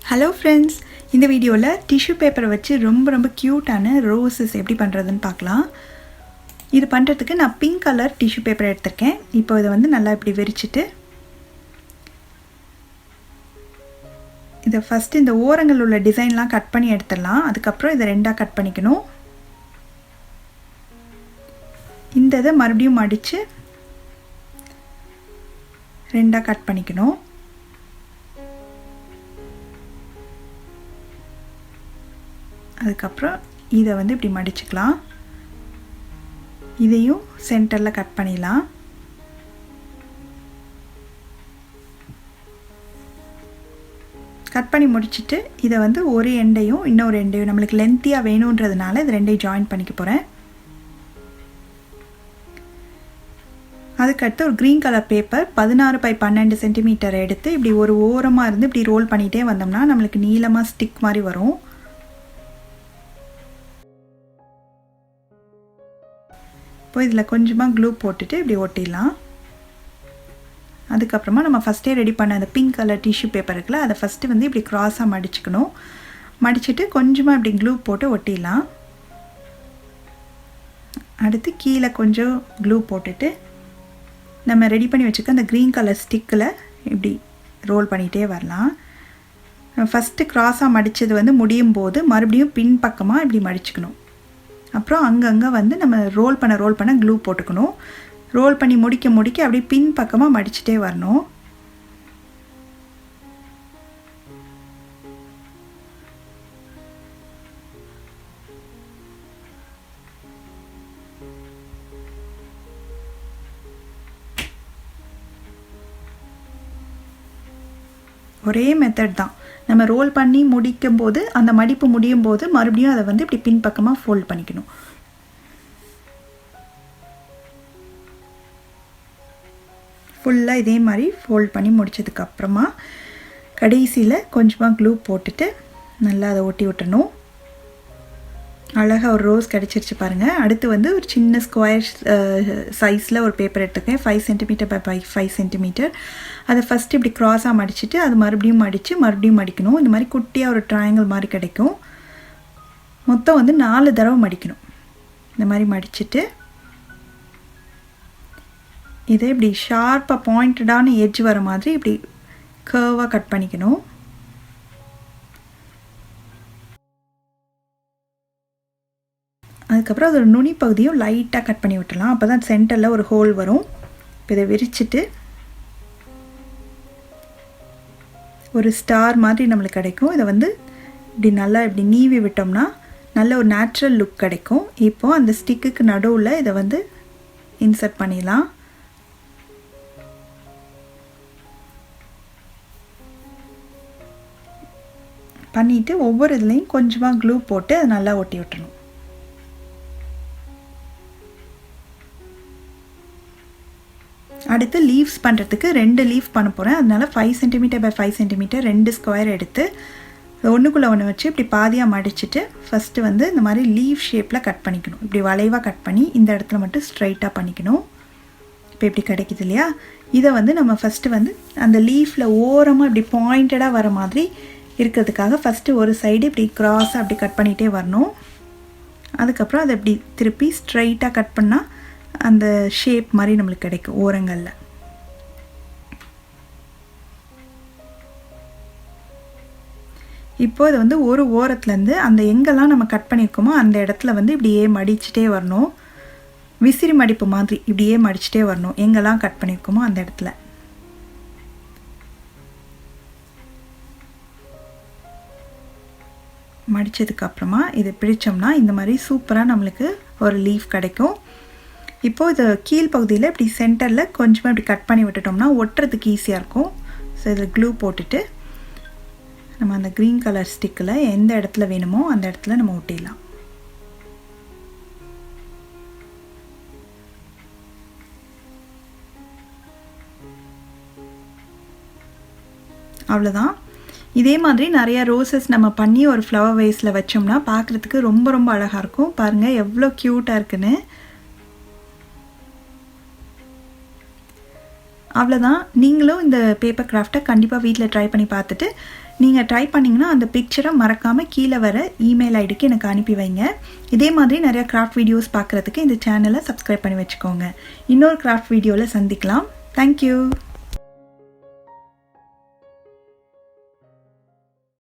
Hello friends, இந்த வீடியோவில் tissue பேப்பரை வச்சு ரொம்ப க்யூட்டான ரோசஸ் எப்படி பண்ணுறதுன்னு பார்க்கலாம். இது பண்ணுறதுக்கு நான் பிங்க் கலர் டிஷ்யூ பேப்பர் எடுத்திருக்கேன். இப்போ இதை வந்து நல்லா இப்படி விரிச்சிட்டு இதை ஃபஸ்ட்டு இந்த ஓரங்கள் உள்ள டிசைன்லாம் கட் பண்ணி எடுத்துடலாம். அதுக்கப்புறம் இதை ரெண்டாக கட் பண்ணிக்கணும். இந்த இதை மறுபடியும் மடித்து ரெண்டாக கட் பண்ணிக்கணும். அதுக்கப்புறம் இதை வந்து இப்படி மடிச்சுக்கலாம். இதையும் சென்டரில் கட் பண்ணிடலாம். கட் பண்ணி முடிச்சுட்டு இதை வந்து ஒரு எண்டையும் இன்னொரு எண்டையும் நம்மளுக்கு லென்த்தியாக வேணுன்றதுனால இது ரெண்டையும் ஜாயின் பண்ணிக்க போகிறேன். அதுக்கடுத்து ஒரு green colour paper 16x12 centimetre எடுத்து இப்படி ஒரு ஓரமாக இருந்து இப்படி ரோல் பண்ணிகிட்டே வந்தோம்னா நம்மளுக்கு நீளமாக ஸ்டிக் மாதிரி வரும். இப்போ இதில் கொஞ்சமாக க்ளூ போட்டுட்டு இப்படி ஒட்டிடலாம். அதுக்கப்புறமா நம்ம ஃபஸ்ட்டே ரெடி பண்ண அந்த பிங்க் கலர் டிஷ்யூ பேப்பர் இருக்குல்ல, அதை ஃபஸ்ட்டு வந்து இப்படி க்ராஸாக மடிச்சுக்கணும். மடிச்சுட்டு கொஞ்சமாக இப்படி க்ளூ போட்டு ஒட்டிடலாம். அடுத்து கீழே கொஞ்சம் க்ளூ போட்டுட்டு நம்ம ரெடி பண்ணி வச்சுக்க அந்த க்ரீன் கலர் ஸ்டிக்கில் இப்படி ரோல் பண்ணிகிட்டே வரலாம். ஃபஸ்ட்டு க்ராஸாக மடித்தது வந்து முடியும் போது மறுபடியும் பின் பக்கமாக இப்படி மடிச்சுக்கணும். அப்புறம் அங்கங்கே வந்து நம்ம ரோல் பண்ண க்ளூ போட்டுக்கணும். ரோல் பண்ணி முடிக்க அப்படியே பின் பக்கமாக மடிச்சுட்டே வரணும். ஒரே மெத்தட் தான். நம்ம ரோல் பண்ணி முடிக்கும் போது அந்த மடிப்பு முடியும் போது மறுபடியும் அதை வந்து இப்படி பின் பக்கமாக ஃபோல்ட் பண்ணிக்கணும். ஃபுல்லாக இதே மாதிரி ஃபோல்ட் பண்ணி முடித்ததுக்கப்புறமா கடைசியில் கொஞ்சமாக க்ளூ போட்டுட்டு நல்லா அதை ஒட்டி விட்டணும். அழகாக ஒரு ரோஸ் கிடச்சிருச்சு பாருங்கள். அடுத்து வந்து ஒரு சின்ன ஸ்கொயர் சைஸில் ஒரு பேப்பர் எடுத்துக்கேன், 5 சென்டிமீட்டர் பை 5 சென்டிமீட்டர். அதை ஃபஸ்ட்டு இப்படி க்ராஸாக மடிச்சுட்டு அது மறுபடியும் மடிக்கணும். இந்த மாதிரி குட்டியாக ஒரு ட்ரையாங்கிள் மாதிரி கிடைக்கும். மொத்தம் வந்து 4 தடவை மடிக்கணும். இந்த மாதிரி மடிச்சுட்டு இதை இப்படி ஷார்ப்பாக பாயிண்டடான எட்ஜ் வர மாதிரி இப்படி கர்வாக கட் பண்ணிக்கணும். அதுக்கப்புறம் அதோட நுனி பகுதியும் லைட்டாக கட் பண்ணி விட்டுலாம். அப்போ தான் சென்டரில் ஒரு ஹோல் வரும். இப்போ இதை விரிச்சிட்டு ஒரு ஸ்டார் மாதிரி நம்மளுக்கு கிடைக்கும். இதை வந்து இப்படி நல்லா இப்படி நீவி விட்டோம்னா நல்ல ஒரு நேச்சுரல் லுக் கிடைக்கும். இப்போது அந்த ஸ்டிக்குக்கு நடுவில் இதை வந்து இன்சர்ட் பண்ணிடலாம். பண்ணிவிட்டு ஒவ்வொரு இதுலேயும் கொஞ்சமாக க்ளூ போட்டு அதை நல்லா ஒட்டி விட்டுணும். அடுத்து லீவ்ஸ் பண்ணுறதுக்கு 2 லீஃப் பண்ண போகிறேன். அதனால் 5 சென்டிமீட்டர் பை 5 சென்டிமீட்டர் 2 ஸ்கொயர் எடுத்து ஒன்றுக்குள்ளே ஒன்று வச்சு இப்படி பாதியாக மடிச்சுட்டு ஃபஸ்ட்டு வந்து இந்த மாதிரி லீவ் ஷேப்பில் கட் பண்ணிக்கணும். இப்படி வளைவாக கட் பண்ணி இந்த இடத்துல மட்டும் ஸ்ட்ரைட்டாக பண்ணிக்கணும். இப்போ இப்படி கிடைக்குது இல்லையா? இதை வந்து நம்ம ஃபஸ்ட்டு வந்து அந்த லீஃபில் ஓரமாக இப்படி பாயிண்டடாக வர மாதிரி இருக்கிறதுக்காக ஃபஸ்ட்டு ஒரு சைடு இப்படி க்ராஸாக அப்படி கட் பண்ணிகிட்டே வரணும். அதுக்கப்புறம் அதை இப்படி திருப்பி ஸ்ட்ரைட்டாக கட் பண்ணால் அந்த ஷேப் மாதிரி நம்மளுக்கு கிடைக்கும் ஓரங்களில். இப்போ இது வந்து ஒரு ஓரத்துலேருந்து அந்த எங்கெல்லாம் நம்ம கட் பண்ணியிருக்கோமோ அந்த இடத்துல வந்து இப்படியே மடிச்சுட்டே வரணும். விசிறி மடிப்பு மாதிரி இப்படியே மடிச்சுட்டே வரணும் எங்கெல்லாம் கட் பண்ணியிருக்கோமோ அந்த இடத்துல. மடித்ததுக்கப்புறமா இதை பிடிச்சோம்னா இந்த மாதிரி சூப்பராக நம்மளுக்கு ஒரு லீஃப் கிடைக்கும். இப்போது இது கீழ்ப்பகுதியில் இப்படி சென்டரில் கொஞ்சமாக இப்படி கட் பண்ணி விட்டுட்டோம்னா ஒட்டுறதுக்கு ஈஸியாக இருக்கும். ஸோ இதில் க்ளூ போட்டுட்டு நம்ம அந்த க்ரீன் கலர் ஸ்டிக்கில் எந்த இடத்துல வேணுமோ அந்த இடத்துல நம்ம ஒட்டிடலாம். அவ்வளோதான். இதே மாதிரி நிறைய ரோசஸ் நம்ம பண்ணி ஒரு ஃப்ளவர் வேஸில் வச்சோம்னா பார்க்குறதுக்கு ரொம்ப அழகாக இருக்கும். பாருங்கள் எவ்வளோ க்யூட்டாக இருக்குன்னு. அவ்வளோதான். நீங்களும் இந்த பேப்பர் கிராஃப்ட்டை கண்டிப்பாக வீட்டில் ட்ரை பண்ணி பார்த்துட்டு நீங்கள் ட்ரை பண்ணிங்கன்னா அந்த பிக்சரை மறக்காமல் கீழே வர இமெயில் ஐடிக்கு எனக்கு அனுப்பி வைங்க. இதே மாதிரி நிறையா கிராஃப்ட் வீடியோஸ் பார்க்குறதுக்கு இந்த சேனலை சப்ஸ்கிரைப் பண்ணி வச்சுக்கோங்க. இன்னொரு கிராஃப்ட் வீடியோவில் சந்திக்கலாம். தேங்க்யூ.